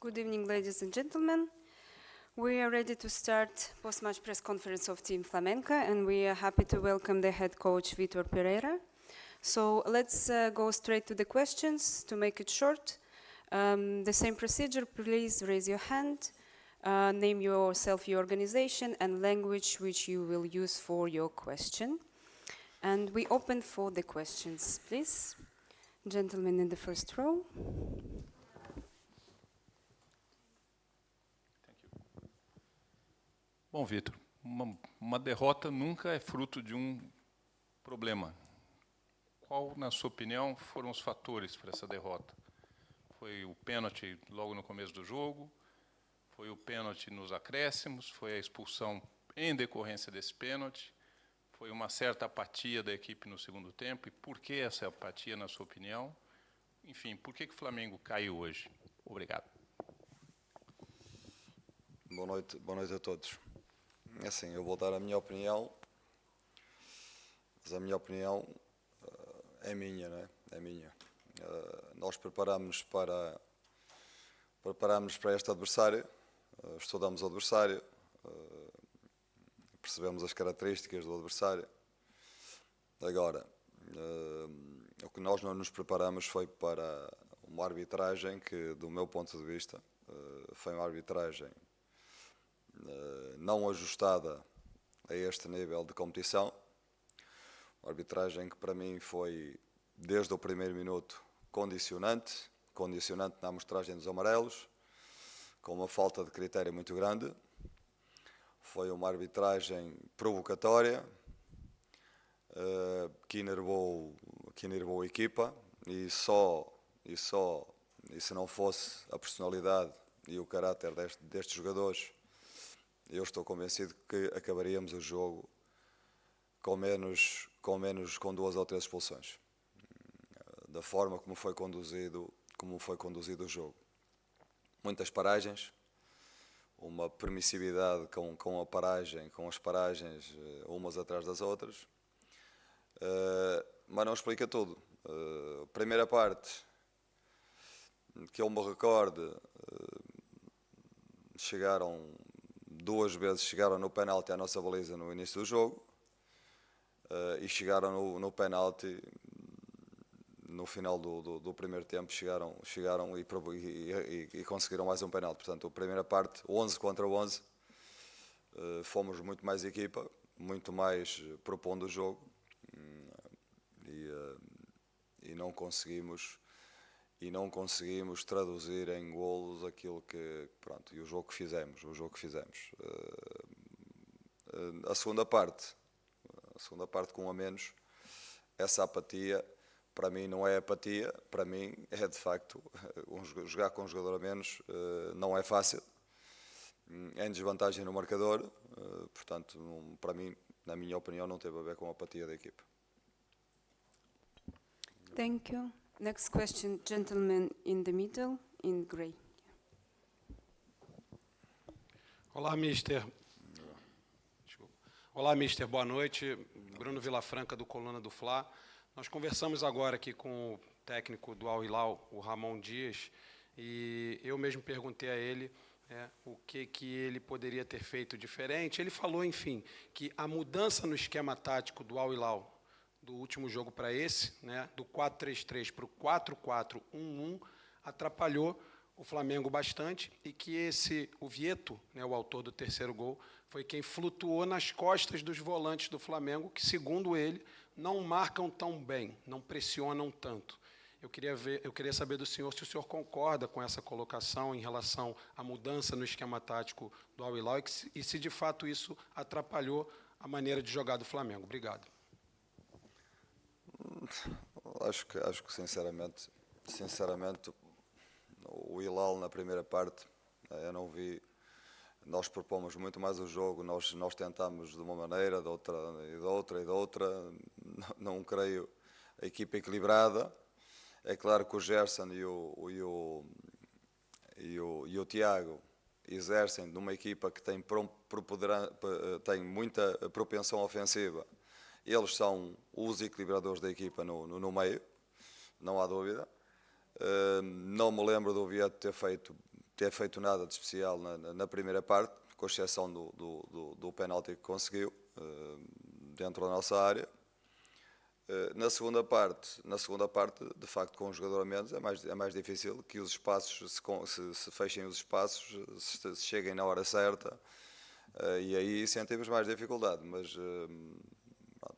Good evening, ladies and gentlemen. We are ready to start post-match press conference of Team Flamenca, and we are happy to welcome the head coach, Vitor Pereira. So let's go straight to the questions. To make it short, the same procedure, please raise your hand, name yourself, your organization, and language which you will use for your question. And we open for the questions, please. Gentleman in the first row. Bom, Vitor, uma derrota nunca é fruto de um problema. Qual, na sua opinião, foram os fatores para essa derrota? Foi o pênalti logo no começo do jogo? Foi o pênalti nos acréscimos? Foi a expulsão em decorrência desse pênalti? Foi uma certa apatia da equipe no segundo tempo? E por que essa apatia, na sua opinião? Enfim, por que o Flamengo caiu hoje? Obrigado. Boa noite a todos. É assim, eu vou dar a minha opinião, mas a minha opinião é minha, não é? É minha. Nós preparamos para este adversário, estudamos o adversário, percebemos as características do adversário. Agora, o que nós não nos preparamos foi para uma arbitragem que, do meu ponto de vista, foi uma arbitragem não ajustada a este nível de competição. Uma arbitragem que para mim foi, desde o primeiro minuto, condicionante na amostragem dos amarelos, com uma falta de critério muito grande. Foi uma arbitragem provocatória, que enervou a equipa, e se não fosse a personalidade e o caráter destes jogadores, eu estou convencido que acabaríamos o jogo com 2 ou 3 expulsões, da forma como foi conduzido o jogo. Muitas paragens, uma permissividade com as paragens umas atrás das outras, mas não explica tudo. A primeira parte, que eu me recorde, chegaram 2 vezes no penalti à nossa baliza no início do jogo, e chegaram no penalti no final do primeiro tempo, chegaram e conseguiram mais um penalti. Portanto, a primeira parte, 11 contra 11, fomos muito mais equipa, muito mais propondo o jogo, e não conseguimos traduzir em golos aquilo que, pronto, e o jogo que fizemos. A segunda parte com 1 a menos, essa apatia, para mim não é apatia, para mim é de facto, jogar com um jogador a menos não é fácil, é em desvantagem no marcador, portanto, para mim, na minha opinião, não teve a ver com a apatia da equipa. Thank you. Next question, gentleman in the middle, in grey. Olá, mister. Olá, mister. Boa noite. Bruno Vilafranca, do Coluna do Fla. Nós conversamos agora aqui com o técnico do Al Hilal, o Ramon Dias, e eu mesmo perguntei a ele o que ele poderia ter feito diferente. Ele falou, enfim, que a mudança no esquema tático do Al Hilal, do último jogo para esse, do 4-3-3 para o 4-4-1-1, atrapalhou o Flamengo bastante, e que o Vieto, o autor do terceiro gol, foi quem flutuou nas costas dos volantes do Flamengo, que, segundo ele, não marcam tão bem, não pressionam tanto. Eu queria saber do senhor se o senhor concorda com essa colocação em relação à mudança no esquema tático do Al Hilal e se de fato isso atrapalhou a maneira de jogar do Flamengo. Obrigado. Acho que sinceramente, o Hilal na primeira parte, eu não vi. Nós propomos muito mais o jogo, nós tentamos de uma maneira, de outra. Não creio a equipa equilibrada. É claro que o Gerson e o Tiago exercem numa equipa que tem muita propensão ofensiva. Eles são os equilibradores da equipa no meio, não há dúvida. Não me lembro do Vieto ter feito ter feito nada de especial na primeira parte, com exceção do penalti que conseguiu dentro da nossa área. Na segunda parte, de facto, com um jogador a menos, é mais difícil que os espaços se fechem os espaços, se cheguem na hora certa, e aí sentimos mais dificuldade, mas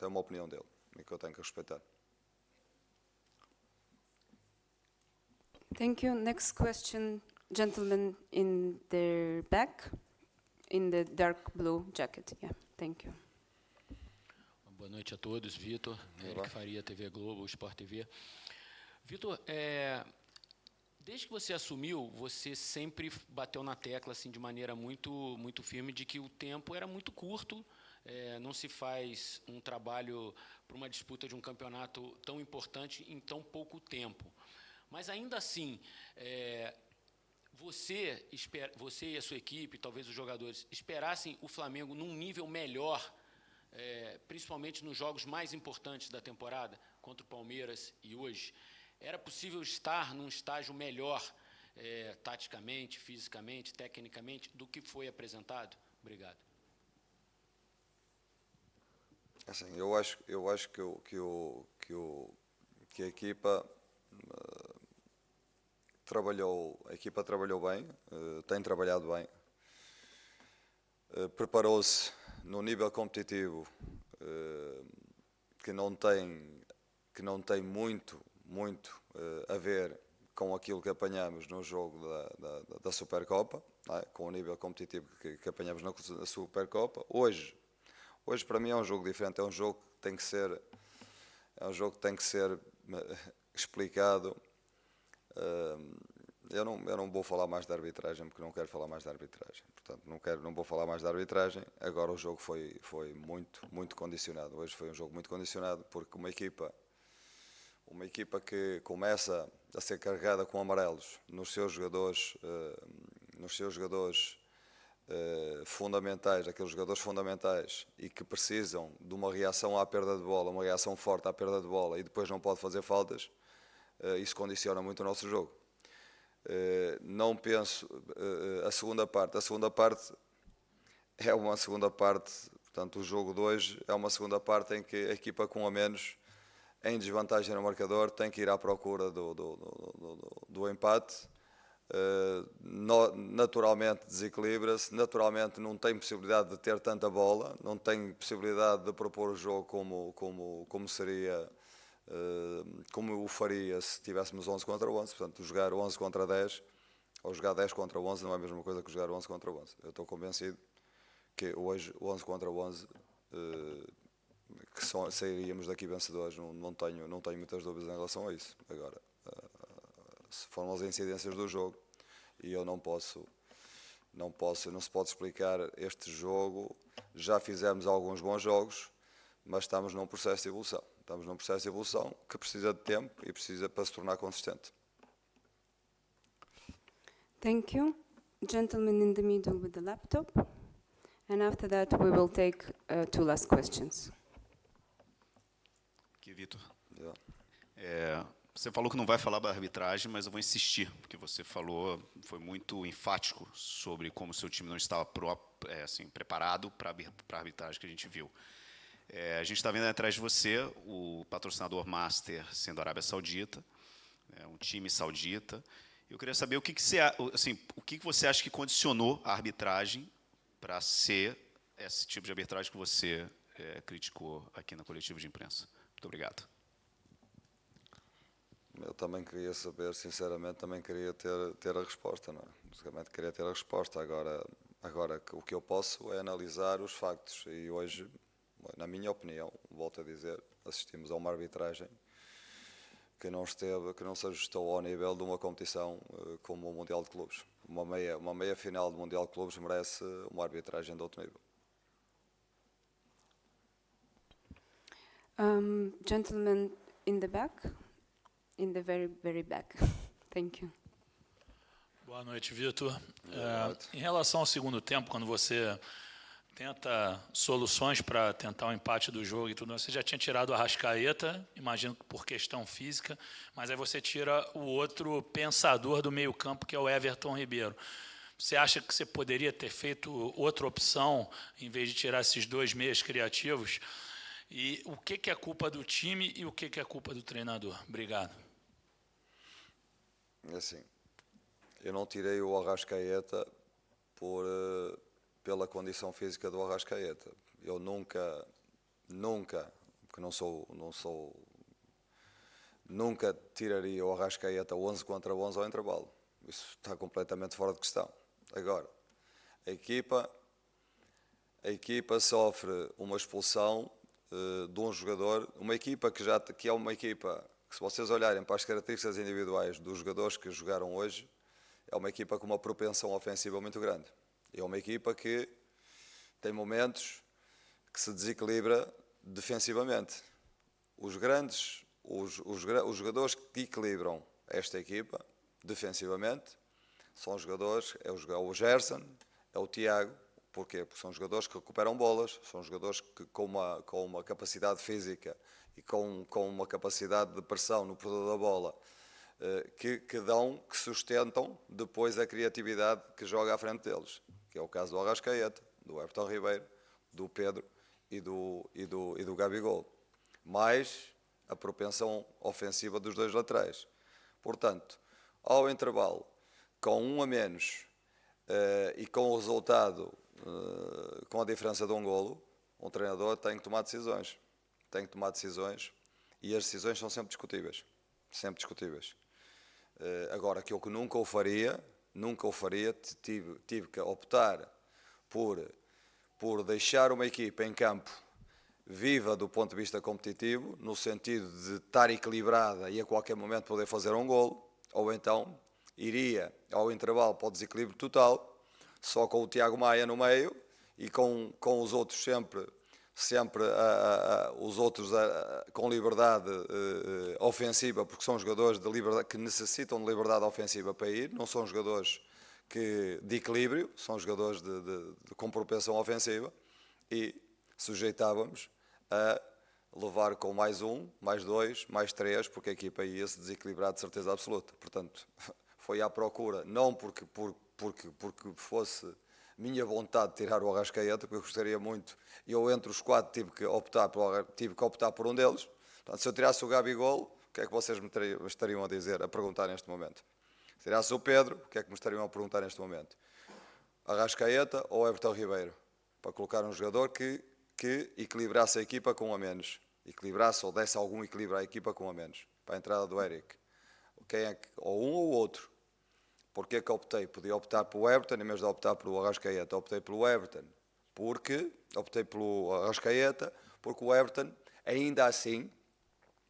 é uma opinião dele, e que eu tenho que respeitar. Thank you. Next question, gentleman in the back, in the dark blue jacket. Yeah, thank you. Boa noite a todos, Vitor, Eric Faria, TV Globo, Sport TV. Vitor, desde que você assumiu, você sempre bateu na tecla assim, de maneira muito firme de que o tempo era muito curto, não se faz um trabalho para uma disputa de um campeonato tão importante em tão pouco tempo. Mas, ainda assim, você e a sua equipe, talvez os jogadores, esperassem o Flamengo num nível melhor, principalmente nos jogos mais importantes da temporada, contra o Palmeiras e hoje? Era possível estar num estágio melhor, taticamente, fisicamente, tecnicamente, do que foi apresentado? Obrigado. Assim, eu acho que a equipa trabalhou bem, tem trabalhado bem, preparou-se num nível competitivo que não tem muito a ver com aquilo que apanhamos no jogo da Supercopa, com o nível competitivo que apanhamos na Supercopa. Hoje para mim é um jogo diferente, é um jogo que tem que ser explicado. Eu não vou falar mais de arbitragem, porque não quero falar mais de arbitragem. Portanto, não vou falar mais de arbitragem. Agora o jogo foi muito condicionado. Hoje foi um jogo muito condicionado, porque uma equipa que começa a ser carregada com amarelos nos seus jogadores fundamentais, aqueles jogadores fundamentais, e que precisam de uma reação à perda de bola, uma reação forte à perda de bola, e depois não pode fazer faltas, isso condiciona muito o nosso jogo. Não penso, a segunda parte é uma segunda parte, portanto o jogo de hoje é uma segunda parte em que a equipa com a menos, em desvantagem no marcador, tem que ir à procura do empate. Naturalmente desequilibra-se, naturalmente não tem possibilidade de ter tanta bola, não tem possibilidade de propor o jogo como seria, como o faria se tivéssemos 11 contra 11, portanto jogar 11 contra 10 ou jogar 10 contra 11 não é a mesma coisa que jogar 11 contra 11. Eu estou convencido que hoje 11 contra 11 que sairíamos daqui vencedores, não tenho muitas dúvidas em relação a isso. Agora, se foram as incidências do jogo, e eu não se pode explicar este jogo. Já fizemos alguns bons jogos, mas estamos num processo de evolução. Estamos num processo de evolução que precisa de tempo e precisa para se tornar consistente. Thank you. Gentleman in the middle with the laptop. And after that, we will take 2 last questions. Aqui, Vitor. Yeah. Você falou que não vai falar da arbitragem, mas eu vou insistir, porque você falou, foi muito enfático sobre como o seu time não estava preparado para a arbitragem que a gente viu. A gente está vendo atrás de você o patrocinador master sendo a Arábia Saudita, um time saudita. Eu queria saber o que você acha que condicionou a arbitragem para ser esse tipo de arbitragem que você criticou aqui na coletiva de imprensa. Muito obrigado. Eu também queria saber, sinceramente, também queria ter a resposta, não é? Basicamente queria ter a resposta. Agora o que eu posso é analisar os factos. E hoje, na minha opinião, volto a dizer, assistimos a uma arbitragem que não se ajustou ao nível de uma competição como o Mundial de Clubes. Uma meia final do Mundial de Clubes merece uma arbitragem de outro nível. Gentleman in the back. In the very, very back. Thank you. Boa noite, Vitor. Em relação ao segundo tempo, quando você tenta soluções para tentar o empate do jogo e tudo. Você já tinha tirado o Arrascaeta, imagino que por questão física, mas aí você tira o outro pensador do meio-campo, que é o Everton Ribeiro. Você acha que você poderia ter feito outra opção, em vez de tirar esses dois meias criativos? E o que é culpa do time e o que é culpa do treinador? Obrigado. Assim, eu não tirei o Arrascaeta pela condição física do Arrascaeta. Eu nunca, porque nunca tiraria o Arrascaeta 11 contra 11 ao intervalo. Isso está completamente fora de questão. Agora, a equipa sofre uma expulsão de um jogador, uma equipa que é uma equipa que, se vocês olharem para as características individuais dos jogadores que jogaram hoje, é uma equipa com uma propensão ofensiva muito grande. É uma equipa que tem momentos que se desequilibra defensivamente. Os jogadores que equilibram esta equipa defensivamente são os jogadores, é o Gerson, é o Tiago. Porquê? Porque são jogadores que recuperam bolas, são jogadores que com uma capacidade física e com uma capacidade de pressão no poder da bola, que sustentam depois a criatividade que joga à frente deles, que é o caso do Arrascaeta, do Everton Ribeiro, do Pedro e do Gabigol, mais a propensão ofensiva dos dois laterais. Portanto, ao intervalo, com um a menos e com o resultado, com a diferença de um golo, um treinador tem que tomar decisões. Tem que tomar decisões e as decisões são sempre discutíveis. Sempre discutíveis. Agora, aquilo que nunca o faria, tive que optar por deixar uma equipa em campo viva do ponto de vista competitivo, no sentido de estar equilibrada e a qualquer momento poder fazer um golo, ou então iria ao intervalo para o desequilíbrio total, só com o Tiago Maia no meio e com os outros sempre os outros com liberdade ofensiva, porque são jogadores de liberdade, que necessitam de liberdade ofensiva para ir, não são jogadores de equilíbrio, são jogadores com propensão ofensiva, e sujeitávamos a levar com mais um, mais dois, mais três, porque a equipa ia se desequilibrar de certeza absoluta. Portanto, foi à procura, não porque fosse minha vontade de tirar o Arrascaeta, porque eu gostaria muito, eu entre os quatro tive que optar por um deles. Portanto, se eu tirasse o Gabigol, o que é que vocês me estariam a dizer, a perguntar neste momento? Se tirasse o Pedro, o que é que me estariam a perguntar neste momento? Arrascaeta ou Everton Ribeiro? Para colocar um jogador que equilibrasse a equipa com um a menos. Equilibrasse ou desse algum equilíbrio à equipa com um a menos. Para a entrada do Eric. Ou um ou outro. Porquê que optei? Podia optar pelo Everton em vez de optar pelo Arrascaeta. Optei pelo Everton. Optei pelo Arrascaeta, porque o Everton, ainda assim,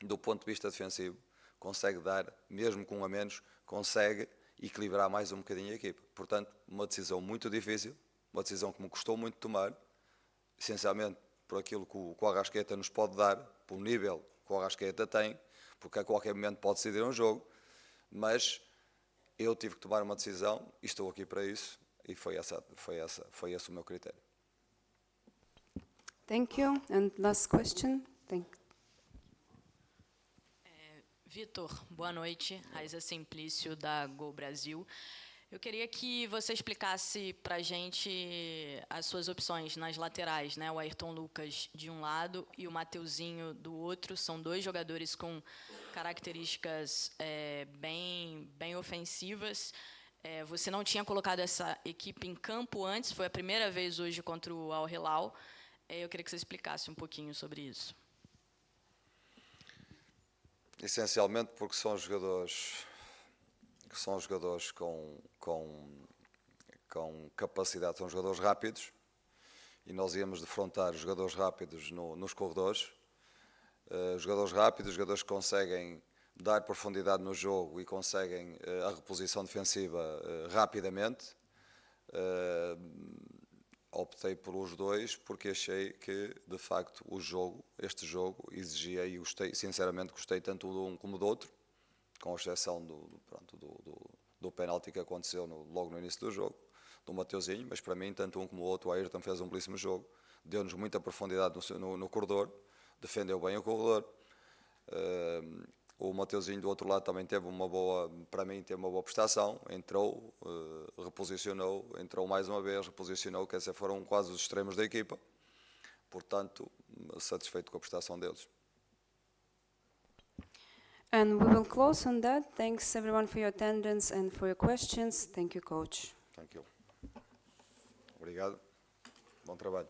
do ponto de vista defensivo, consegue dar, mesmo com um a menos, consegue equilibrar mais um bocadinho a equipa. Portanto, uma decisão muito difícil, uma decisão que me custou muito tomar, essencialmente por aquilo que o Arrascaeta nos pode dar, pelo nível que o Arrascaeta tem, porque a qualquer momento pode decidir um jogo, mas eu tive que tomar uma decisão e estou aqui para isso, e foi esse o meu critério. Thank you. And last question. Vitor, boa noite. Raiza Simplício, da Gol Brasil. Eu queria que você explicasse para a gente as suas opções nas laterais, né? O Ayrton Lucas de um lado e o Mateuzinho do outro. São dois jogadores com características bem ofensivas. Você não tinha colocado essa equipe em campo antes, foi a primeira vez hoje contra o Al Hilal. Eu queria que você explicasse um pouquinho sobre isso. Essencialmente porque são jogadores com capacidade, são jogadores rápidos, e nós íamos defrontar jogadores rápidos nos corredores, jogadores rápidos, jogadores que conseguem dar profundidade no jogo e conseguem a reposição defensiva rapidamente. Optei por os dois porque achei que, de facto, este jogo exigia, e sinceramente gostei tanto de um como do outro, com exceção do penalti que aconteceu logo no início do jogo, do Mateuzinho, mas para mim, tanto um como o outro, o Ayrton fez um belíssimo jogo, deu-nos muita profundidade no corredor, defendeu bem o corredor. O Mateuzinho do outro lado também teve uma boa, para mim, teve uma boa prestação, entrou, reposicionou, entrou mais uma vez, reposicionou, quer dizer, foram quase os extremos da equipa, portanto, satisfeito com a prestação deles. And we will close on that. Thanks everyone for your attendance and for your questions. Thank you, coach. Thank you. Obrigado. Bom trabalho.